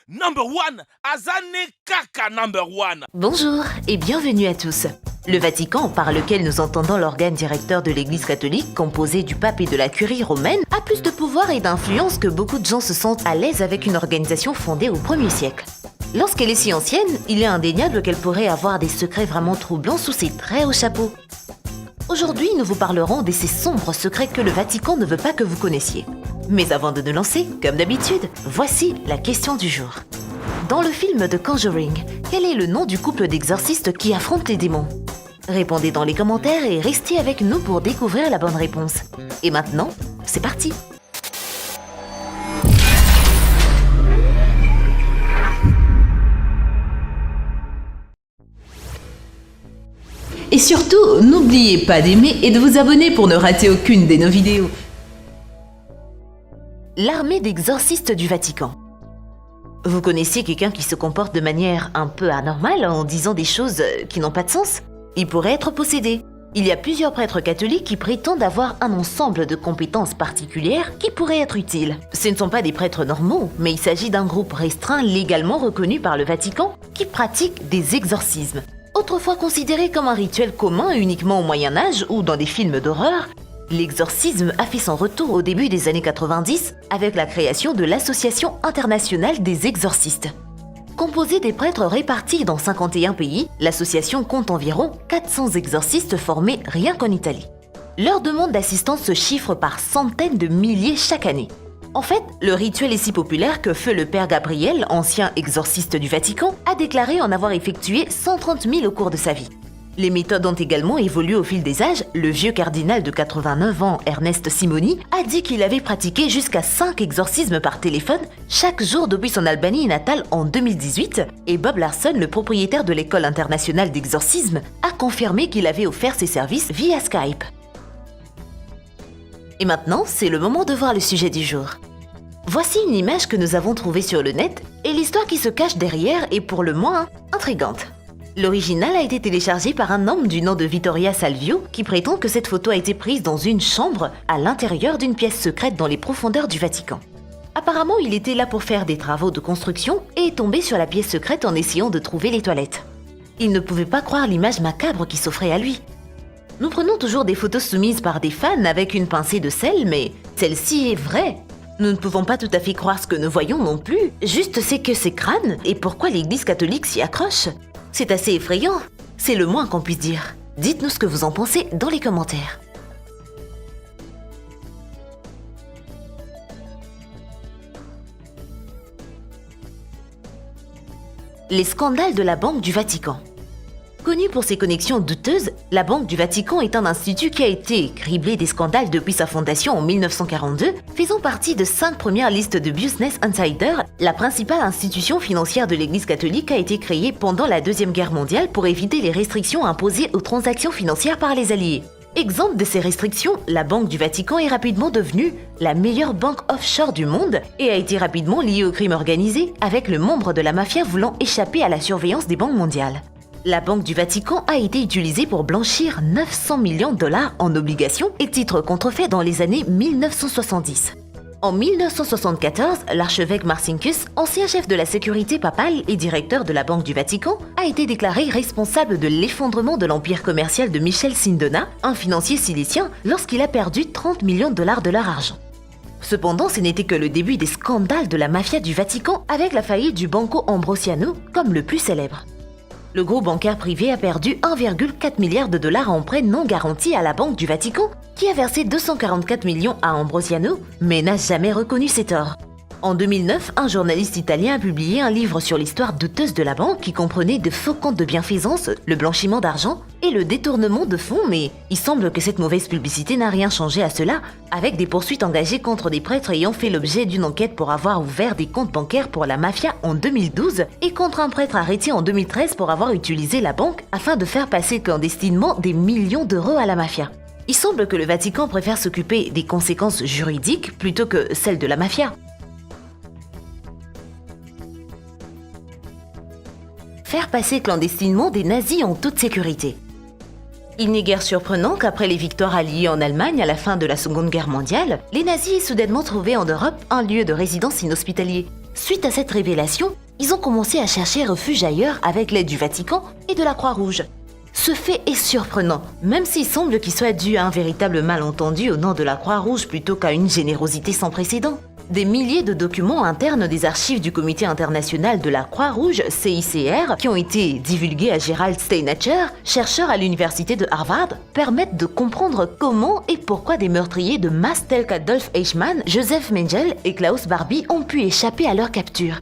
Number one, Azane Kaka number one. Bonjour et bienvenue à tous. Le Vatican, par lequel nous entendons l'organe directeur de l'Église catholique, composé du pape et de la curie romaine, a plus de pouvoir et d'influence que beaucoup de gens se sentent à l'aise avec une organisation fondée au 1er siècle. Lorsqu'elle est si ancienne, il est indéniable qu'elle pourrait avoir des secrets vraiment troublants sous ses très hauts chapeaux. Aujourd'hui, nous vous parlerons de ces sombres secrets que le Vatican ne veut pas que vous connaissiez. Mais avant de nous lancer, comme d'habitude, voici la question du jour. Dans le film The Conjuring, quel est le nom du couple d'exorcistes qui affrontent les démons? Répondez dans les commentaires et restez avec nous pour découvrir la bonne réponse. Et maintenant, c'est parti! Et surtout, n'oubliez pas d'aimer et de vous abonner pour ne rater aucune de nos vidéos. L'armée d'exorcistes du Vatican. Vous connaissez quelqu'un qui se comporte de manière un peu anormale en disant des choses qui n'ont pas de sens? Il pourrait être possédé. Il y a plusieurs prêtres catholiques qui prétendent avoir un ensemble de compétences particulières qui pourraient être utiles. Ce ne sont pas des prêtres normaux, mais il s'agit d'un groupe restreint légalement reconnu par le Vatican qui pratique des exorcismes. Autrefois considéré comme un rituel commun uniquement au Moyen-Âge ou dans des films d'horreur, l'exorcisme a fait son retour au début des années 90 avec la création de l'Association internationale des exorcistes. Composée des prêtres répartis dans 51 pays, l'association compte environ 400 exorcistes formés rien qu'en Italie. Leur demande d'assistance se chiffre par centaines de milliers chaque année. En fait, le rituel est si populaire que feu le père Gabriel, ancien exorciste du Vatican, a déclaré en avoir effectué 130 000 au cours de sa vie. Les méthodes ont également évolué au fil des âges. Le vieux cardinal de 89 ans, Ernest Simoni, a dit qu'il avait pratiqué jusqu'à 5 exorcismes par téléphone chaque jour depuis son Albanie natale en 2018. Et Bob Larson, le propriétaire de l'école internationale d'exorcisme, a confirmé qu'il avait offert ses services via Skype. Et maintenant, c'est le moment de voir le sujet du jour. Voici une image que nous avons trouvée sur le net et l'histoire qui se cache derrière est pour le moins intrigante. L'original a été téléchargé par un homme du nom de Vittoria Salvio qui prétend que cette photo a été prise dans une chambre à l'intérieur d'une pièce secrète dans les profondeurs du Vatican. Apparemment, il était là pour faire des travaux de construction et est tombé sur la pièce secrète en essayant de trouver les toilettes. Il ne pouvait pas croire l'image macabre qui s'offrait à lui. Nous prenons toujours des photos soumises par des fans avec une pincée de sel, mais celle-ci est vraie. Nous ne pouvons pas tout à fait croire ce que nous voyons non plus, juste c'est que c'est crâne et pourquoi l'Église catholique s'y accroche. C'est assez effrayant, c'est le moins qu'on puisse dire. Dites-nous ce que vous en pensez dans les commentaires. Les scandales de la Banque du Vatican. Connue pour ses connexions douteuses, la Banque du Vatican est un institut qui a été criblé des scandales depuis sa fondation en 1942, faisant partie de 5 premières listes de Business Insider. La principale institution financière de l'Église catholique a été créée pendant la Deuxième Guerre mondiale pour éviter les restrictions imposées aux transactions financières par les Alliés. Exemple de ces restrictions, la Banque du Vatican est rapidement devenue la meilleure banque offshore du monde et a été rapidement liée au crime organisé, avec le membre de la mafia voulant échapper à la surveillance des banques mondiales. La Banque du Vatican a été utilisée pour blanchir 900 millions de dollars en obligations et titres contrefaits dans les années 1970. En 1974, l'archevêque Marcinkus, ancien chef de la sécurité papale et directeur de la Banque du Vatican, a été déclaré responsable de l'effondrement de l'empire commercial de Michel Sindona, un financier silicien, lorsqu'il a perdu 30 millions de dollars de leur argent. Cependant, ce n'était que le début des scandales de la mafia du Vatican avec la faillite du Banco Ambrosiano comme le plus célèbre. Le groupe bancaire privé a perdu 1,4 milliard de dollars en prêts non garantis à la Banque du Vatican, qui a versé 244 millions à Ambrosiano, mais n'a jamais reconnu ses torts. En 2009, un journaliste italien a publié un livre sur l'histoire douteuse de la banque qui comprenait de faux comptes de bienfaisance, le blanchiment d'argent et le détournement de fonds, mais il semble que cette mauvaise publicité n'a rien changé à cela, avec des poursuites engagées contre des prêtres ayant fait l'objet d'une enquête pour avoir ouvert des comptes bancaires pour la mafia en 2012 et contre un prêtre arrêté en 2013 pour avoir utilisé la banque afin de faire passer clandestinement des millions d'euros à la mafia. Il semble que le Vatican préfère s'occuper des conséquences juridiques plutôt que celles de la mafia. Faire passer clandestinement des nazis en toute sécurité. Il n'est guère surprenant qu'après les victoires alliées en Allemagne à la fin de la Seconde Guerre mondiale, les nazis aient soudainement trouvé en Europe un lieu de résidence inhospitalier. Suite à cette révélation, ils ont commencé à chercher refuge ailleurs avec l'aide du Vatican et de la Croix-Rouge. Ce fait est surprenant, même s'il semble qu'il soit dû à un véritable malentendu au nom de la Croix-Rouge plutôt qu'à une générosité sans précédent. Des milliers de documents internes des archives du Comité international de la Croix-Rouge, CICR, qui ont été divulgués à Gerald Steinacher, chercheur à l'université de Harvard, permettent de comprendre comment et pourquoi des meurtriers de masse tels qu'Adolf Eichmann, Joseph Mengele et Klaus Barbie ont pu échapper à leur capture.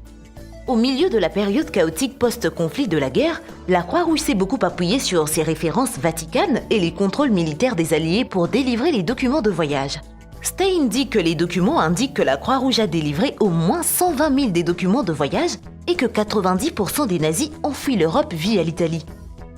Au milieu de la période chaotique post-conflit de la guerre, la Croix-Rouge s'est beaucoup appuyée sur ses références vaticanes et les contrôles militaires des Alliés pour délivrer les documents de voyage. Stein dit que les documents indiquent que la Croix-Rouge a délivré au moins 120 000 des documents de voyage et que 90% des nazis ont fui l'Europe via l'Italie.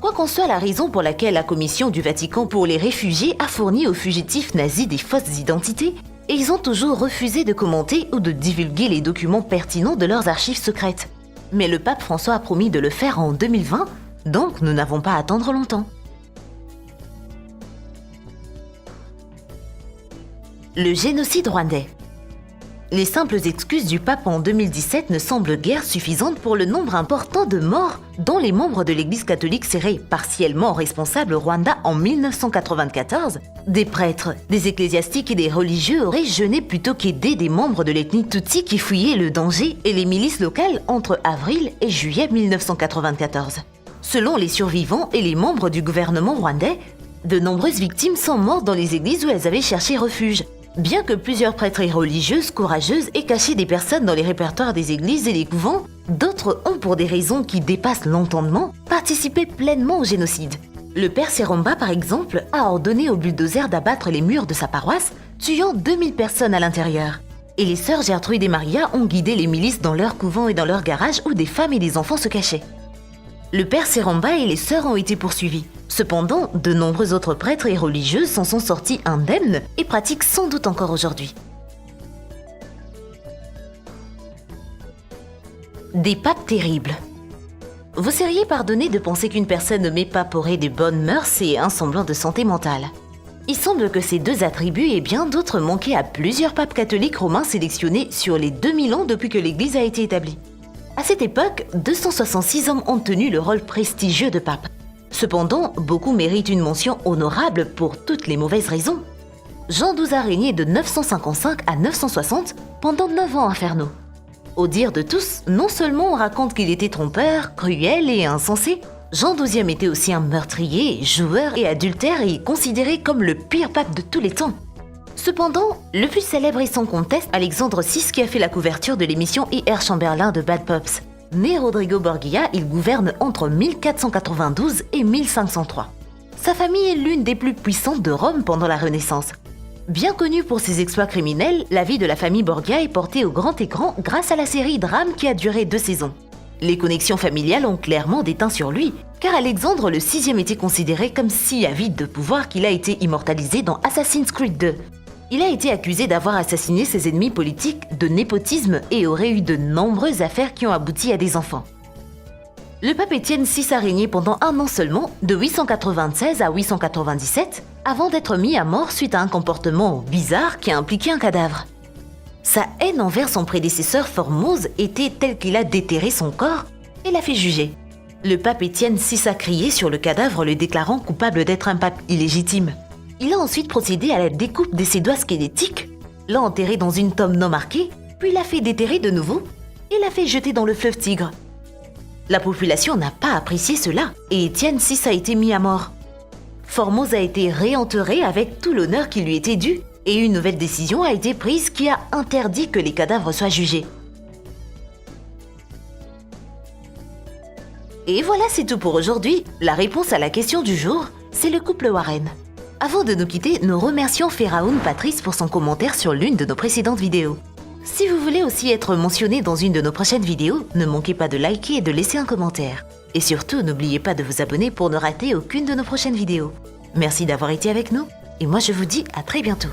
Quoi qu'en soit la raison pour laquelle la Commission du Vatican pour les réfugiés a fourni aux fugitifs nazis des fausses identités, et ils ont toujours refusé de commenter ou de divulguer les documents pertinents de leurs archives secrètes. Mais le pape François a promis de le faire en 2020, donc nous n'avons pas à attendre longtemps. Le génocide rwandais. Les simples excuses du pape en 2017 ne semblent guère suffisantes pour le nombre important de morts dont les membres de l'Église catholique seraient partiellement responsables au Rwanda en 1994. Des prêtres, des ecclésiastiques et des religieux auraient jeûné plutôt qu'aider des membres de l'ethnie Tutsi qui fuyaient le danger et les milices locales entre avril et juillet 1994. Selon les survivants et les membres du gouvernement rwandais, de nombreuses victimes sont mortes dans les églises où elles avaient cherché refuge. Bien que plusieurs prêtres et religieuses courageuses aient caché des personnes dans les répertoires des églises et les couvents, d'autres ont, pour des raisons qui dépassent l'entendement, participé pleinement au génocide. Le père Seromba, par exemple, a ordonné aux bulldozers d'abattre les murs de sa paroisse, tuant 2000 personnes à l'intérieur. Et les sœurs Gertrude et Maria ont guidé les milices dans leurs couvents et dans leurs garages où des femmes et des enfants se cachaient. Le père Seromba et les sœurs ont été poursuivis. Cependant, de nombreux autres prêtres et religieuses s'en sont sortis indemnes et pratiquent sans doute encore aujourd'hui. Des papes terribles. Vous seriez pardonné de penser qu'une personne nommée pape aurait de bonnes mœurs et un semblant de santé mentale. Il semble que ces deux attributs et bien d'autres manquaient à plusieurs papes catholiques romains sélectionnés sur les 2000 ans depuis que l'Église a été établie. À cette époque, 266 hommes ont tenu le rôle prestigieux de pape. Cependant, beaucoup méritent une mention honorable pour toutes les mauvaises raisons. Jean XII a régné de 955 à 960 pendant 9 ans infernaux. Au dire de tous, non seulement on raconte qu'il était trompeur, cruel et insensé, Jean XII était aussi un meurtrier, joueur et adultère et considéré comme le pire pape de tous les temps. Cependant, le plus célèbre est son comtesse Alexandre VI qui a fait la couverture de l'émission I.R. Chamberlain de Bad Pops. Né Rodrigo Borgia, il gouverne entre 1492 et 1503. Sa famille est l'une des plus puissantes de Rome pendant la Renaissance. Bien connue pour ses exploits criminels, la vie de la famille Borgia est portée au grand écran grâce à la série Drame qui a duré 2 saisons. Les connexions familiales ont clairement déteint sur lui, car Alexandre le VIe était considéré comme si avide de pouvoir qu'il a été immortalisé dans Assassin's Creed 2. Il a été accusé d'avoir assassiné ses ennemis politiques, de népotisme et aurait eu de nombreuses affaires qui ont abouti à des enfants. Le pape Étienne VI a régné pendant 1 an seulement, de 896 à 897, avant d'être mis à mort suite à un comportement bizarre qui a impliqué un cadavre. Sa haine envers son prédécesseur Formose était telle qu'il a déterré son corps et l'a fait juger. Le pape Étienne VI a crié sur le cadavre, le déclarant coupable d'être un pape illégitime. Il a ensuite procédé à la découpe de ses doigts squelettiques, l'a enterré dans une tombe non marquée, puis l'a fait déterrer de nouveau et l'a fait jeter dans le fleuve Tigre. La population n'a pas apprécié cela et Étienne VI a été mis à mort. Formose a été réenterré avec tout l'honneur qui lui était dû et une nouvelle décision a été prise qui a interdit que les cadavres soient jugés. Et voilà, c'est tout pour aujourd'hui. La réponse à la question du jour, c'est le couple Warren. Avant de nous quitter, nous remercions Pharaon Patrice pour son commentaire sur l'une de nos précédentes vidéos. Si vous voulez aussi être mentionné dans une de nos prochaines vidéos, ne manquez pas de liker et de laisser un commentaire. Et surtout, n'oubliez pas de vous abonner pour ne rater aucune de nos prochaines vidéos. Merci d'avoir été avec nous, et moi je vous dis à très bientôt.